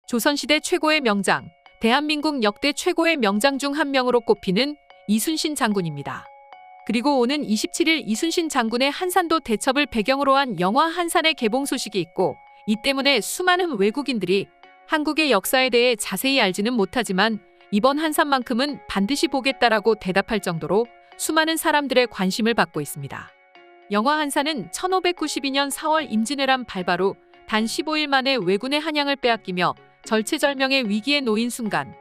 조선시대 최고의 명장, 대한민국 역대 최고의 명장 중 한 명으로 꼽히는 이순신 장군입니다. 그리고 오는 27일 이순신 장군의 한산도 대첩을 배경으로 한 영화 한산의 개봉 소식이 있고, 이 때문에 수많은 외국인들이 한국의 역사에 대해 자세히 알지는 못하지만 이번 한산만큼은 반드시 보겠다라고 대답할 정도로 수많은 사람들의 관심을 받고 있습니다. 영화 한산은 1592년 4월 임진왜란 발발 후 단 15일 만에 왜군의 한양을 빼앗기며 절체절명의 위기에 놓인 순간,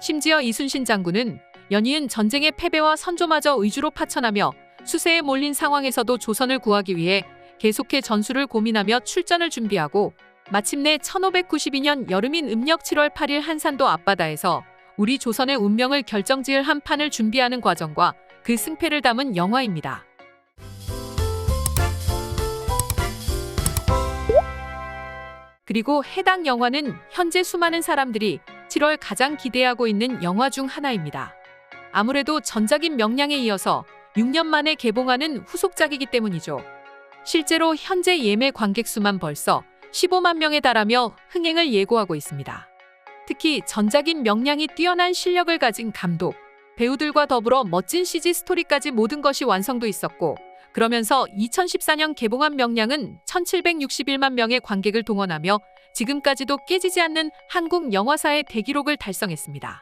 심지어 이순신 장군은 연이은 전쟁의 패배와 선조마저 의주로 파천하며 수세에 몰린 상황에서도 조선을 구하기 위해 계속해 전술을 고민하며 출전을 준비하고, 마침내 1592년 여름인 음력 7월 8일 한산도 앞바다에서 우리 조선의 운명을 결정지을 한 판을 준비하는 과정과 그 승패를 담은 영화입니다. 그리고 해당 영화는 현재 수많은 사람들이 7월 가장 기대하고 있는 영화 중 하나입니다. 아무래도 전작인 명량에 이어서 6년 만에 개봉하는 후속작이기 때문이죠. 실제로 현재 예매 관객 수만 벌써 15만 명에 달하며 흥행을 예고하고 있습니다. 특히 전작인 명량이 뛰어난 실력을 가진 감독, 배우들과 더불어 멋진 CG 스토리까지 모든 것이 완성돼 있었고, 그러면서 2014년 개봉한 명량은 1761만 명의 관객을 동원하며 지금까지도 깨지지 않는 한국 영화사의 대기록을 달성했습니다.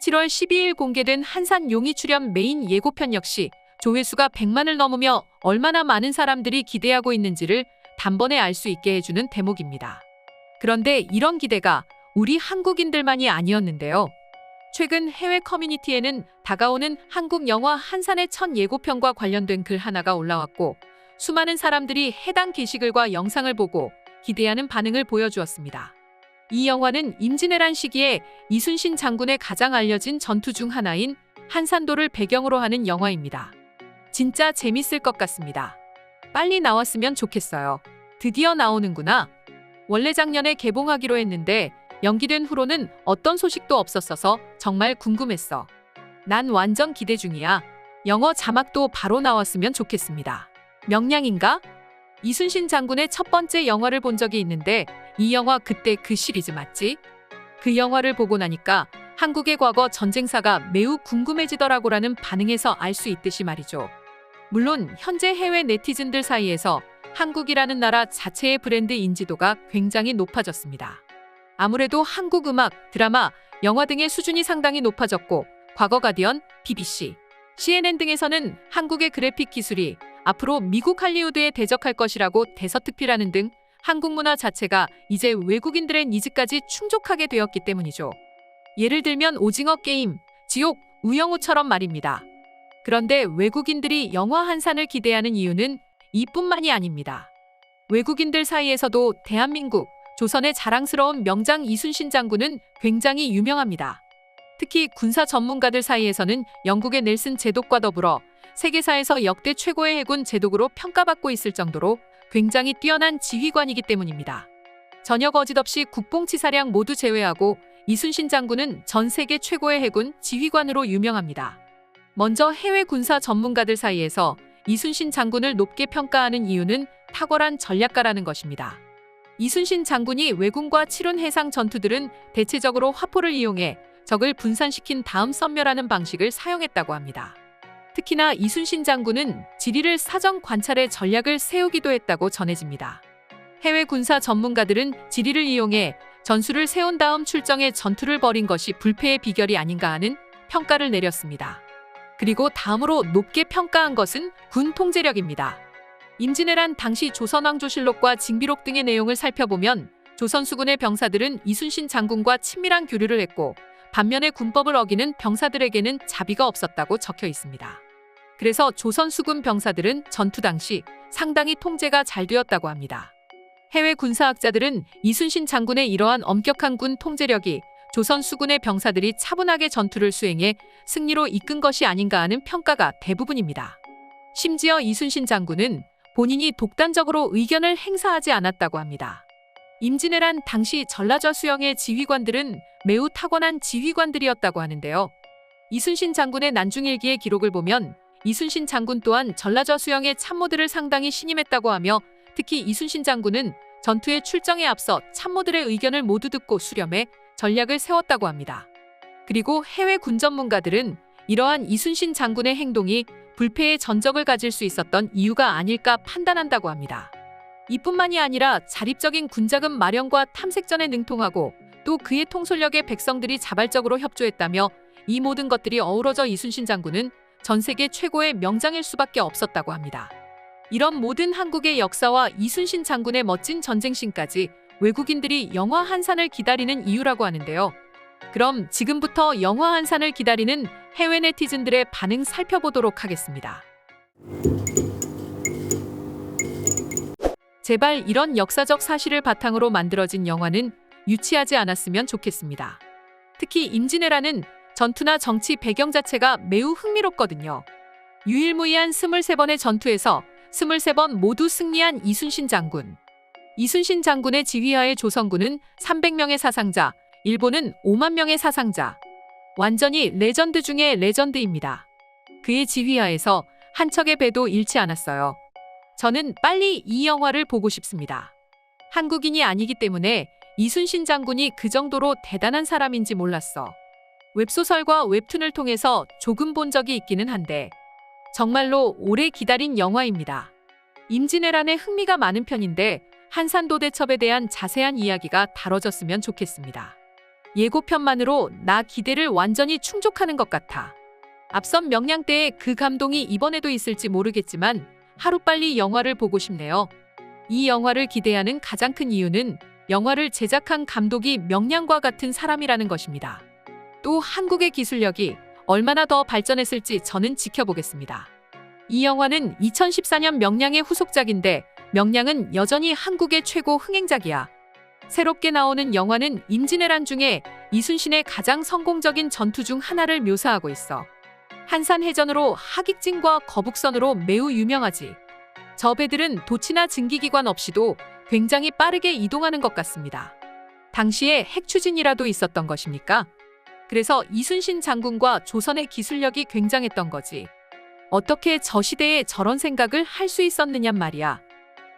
7월 12일 공개된 한산 용의 출연 메인 예고편 역시 조회수가 100만을 넘으며 얼마나 많은 사람들이 기대하고 있는지를 단번에 알 수 있게 해주는 대목입니다. 그런데 이런 기대가 우리 한국인들만이 아니었는데요. 최근 해외 커뮤니티에는 다가오는 한국 영화 한산의 첫 예고편과 관련된 글 하나가 올라왔고, 수많은 사람들이 해당 게시글과 영상을 보고 기대하는 반응을 보여주었습니다. 이 영화는 임진왜란 시기에 이순신 장군의 가장 알려진 전투 중 하나인 한산도를 배경으로 하는 영화입니다. 진짜 재밌을 것 같습니다. 빨리 나왔으면 좋겠어요. 드디어 나오는구나. 원래 작년에 개봉하기로 했는데 연기된 후로는 어떤 소식도 없었어서 정말 궁금했어. 난 완전 기대 중이야. 영어 자막도 바로 나왔으면 좋겠습니다. 명량인가? 이순신 장군의 첫 번째 영화를 본 적이 있는데 이 영화 그때 그 시리즈 맞지? 그 영화를 보고 나니까 한국의 과거 전쟁사가 매우 궁금해지더라고라는 반응에서 알 수 있듯이 말이죠. 물론 현재 해외 네티즌들 사이에서 한국이라는 나라 자체의 브랜드 인지도가 굉장히 높아졌습니다. 아무래도 한국 음악, 드라마, 영화 등의 수준이 상당히 높아졌고, 과거 가디언, BBC, CNN 등에서는 한국의 그래픽 기술이 앞으로 미국 할리우드에 대적할 것이라고 대서특필하는 등 한국 문화 자체가 이제 외국인들의 니즈까지 충족하게 되었기 때문이죠. 예를 들면 오징어 게임, 지옥, 우영우처럼 말입니다. 그런데 외국인들이 영화 한산을 기대하는 이유는 이뿐만이 아닙니다. 외국인들 사이에서도 대한민국, 조선의 자랑스러운 명장 이순신 장군은 굉장히 유명합니다. 특히 군사 전문가들 사이에서는 영국의 넬슨 제독과 더불어 세계사에서 역대 최고의 해군 제독으로 평가받고 있을 정도로 굉장히 뛰어난 지휘관이기 때문입니다. 전혀 거짓없이 국뽕치사량 모두 제외하고 이순신 장군은 전 세계 최고의 해군 지휘관으로 유명합니다. 먼저 해외 군사 전문가들 사이에서 이순신 장군을 높게 평가하는 이유는 탁월한 전략가라는 것입니다. 이순신 장군이 왜군과 치룬 해상 전투들은 대체적으로 화포를 이용해 적을 분산시킨 다음 섬멸하는 방식을 사용했다고 합니다. 특히나 이순신 장군은 지리를 사전 관찰해 전략을 세우기도 했다고 전해집니다. 해외 군사 전문가들은 지리를 이용해 전술을 세운 다음 출정해 전투를 벌인 것이 불패의 비결이 아닌가 하는 평가를 내렸습니다. 그리고 다음으로 높게 평가한 것은 군 통제력입니다. 임진왜란 당시 조선왕조실록과 징비록 등의 내용을 살펴보면 조선 수군의 병사들은 이순신 장군과 친밀한 교류를 했고, 반면에 군법을 어기는 병사들에게는 자비가 없었다고 적혀 있습니다. 그래서 조선 수군 병사들은 전투 당시 상당히 통제가 잘 되었다고 합니다. 해외 군사학자들은 이순신 장군의 이러한 엄격한 군 통제력이 조선 수군의 병사들이 차분하게 전투를 수행해 승리로 이끈 것이 아닌가 하는 평가가 대부분입니다. 심지어 이순신 장군은 본인이 독단적으로 의견을 행사하지 않았다고 합니다. 임진왜란 당시 전라좌 수영의 지휘관들은 매우 타고난 지휘관들이었다고 하는데요. 이순신 장군의 난중일기의 기록을 보면 이순신 장군 또한 전라좌 수영의 참모들을 상당히 신임했다고 하며, 특히 이순신 장군은 전투에 출정에 앞서 참모들의 의견을 모두 듣고 수렴해 전략을 세웠다고 합니다. 그리고 해외 군 전문가들은 이러한 이순신 장군의 행동이 불패의 전적을 가질 수 있었던 이유가 아닐까 판단한다고 합니다. 이뿐만이 아니라 자립적인 군자금 마련과 탐색전에 능통하고 또 그의 통솔력에 백성들이 자발적으로 협조했다며 이 모든 것들이 어우러져 이순신 장군은 전 세계 최고의 명장일 수밖에 없었다고 합니다. 이런 모든 한국의 역사와 이순신 장군의 멋진 전쟁신까지 외국인들이 영화 한산을 기다리는 이유라고 하는데요. 그럼 지금부터 영화 한산을 기다리는 해외 네티즌들의 반응 살펴보도록 하겠습니다. 제발 이런 역사적 사실을 바탕으로 만들어진 영화는 유치하지 않았으면 좋겠습니다. 특히 임진왜란은 전투나 정치 배경 자체가 매우 흥미롭거든요. 유일무이한 23번의 전투에서 23번 모두 승리한 이순신 장군. 이순신 장군의 지휘하에 조선군은 300명의 사상자, 일본은 5만 명의 사상자. 완전히 레전드 중의 레전드입니다. 그의 지휘하에서 한 척의 배도 잃지 않았어요. 저는 빨리 이 영화를 보고 싶습니다. 한국인이 아니기 때문에 이순신 장군이 그 정도로 대단한 사람인지 몰랐어. 웹소설과 웹툰을 통해서 조금 본 적이 있기는 한데 정말로 오래 기다린 영화입니다. 임진왜란에 흥미가 많은 편인데 한산도대첩에 대한 자세한 이야기가 다뤄졌으면 좋겠습니다. 예고편만으로 나 기대를 완전히 충족하는 것 같아. 앞선 명량 때의 그 감동이 이번에도 있을지 모르겠지만 하루빨리 영화를 보고 싶네요. 이 영화를 기대하는 가장 큰 이유는 영화를 제작한 감독이 명량과 같은 사람이라는 것입니다. 또 한국의 기술력이 얼마나 더 발전했을지 저는 지켜보겠습니다. 이 영화는 2014년 명량의 후속작인데 명량은 여전히 한국의 최고 흥행작이야. 새롭게 나오는 영화는 임진왜란 중에 이순신의 가장 성공적인 전투 중 하나를 묘사하고 있어. 한산해전으로 하객진과 거북선으로 매우 유명하지. 저 배들은 도치나 증기기관 없이도 굉장히 빠르게 이동하는 것 같습니다. 당시에 핵추진이라도 있었던 것입니까? 그래서 이순신 장군과 조선의 기술력이 굉장했던 거지. 어떻게 저 시대에 저런 생각을 할 수 있었느냔 말이야.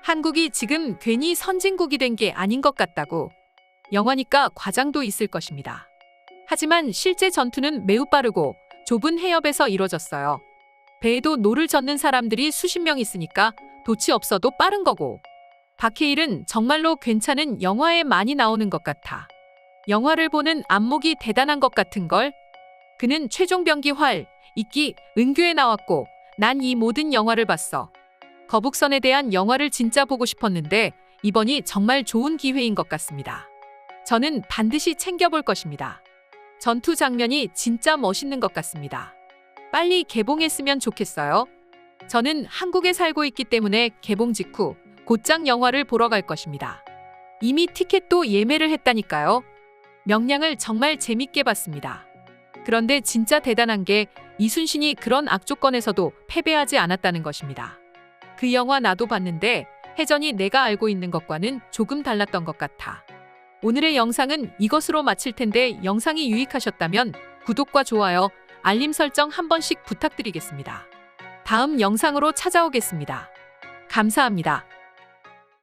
한국이 지금 괜히 선진국이 된 게 아닌 것 같다고. 영화니까 과장도 있을 것입니다. 하지만 실제 전투는 매우 빠르고 좁은 해협에서 이루어졌어요. 배에도 노를 젓는 사람들이 수십 명 있으니까 돛이 없어도 빠른 거고. 박해일은 정말로 괜찮은 영화에 많이 나오는 것 같아. 영화를 보는 안목이 대단한 것 같은걸. 그는 최종병기 활, 이끼, 은교에 나왔고 난 이 모든 영화를 봤어. 거북선에 대한 영화를 진짜 보고 싶었는데 이번이 정말 좋은 기회인 것 같습니다. 저는 반드시 챙겨볼 것입니다. 전투 장면이 진짜 멋있는 것 같습니다. 빨리 개봉했으면 좋겠어요. 저는 한국에 살고 있기 때문에 개봉 직후 곧장 영화를 보러 갈 것입니다. 이미 티켓도 예매를 했다니까요. 명량을 정말 재밌게 봤습니다. 그런데 진짜 대단한 게 이순신이 그런 악조건에서도 패배하지 않았다는 것입니다. 그 영화 나도 봤는데 해전이 내가 알고 있는 것과는 조금 달랐던 것 같아. 오늘의 영상은 이것으로 마칠 텐데 영상이 유익하셨다면 구독과 좋아요, 알림 설정 한 번씩 부탁드리겠습니다. 다음 영상으로 찾아오겠습니다. 감사합니다.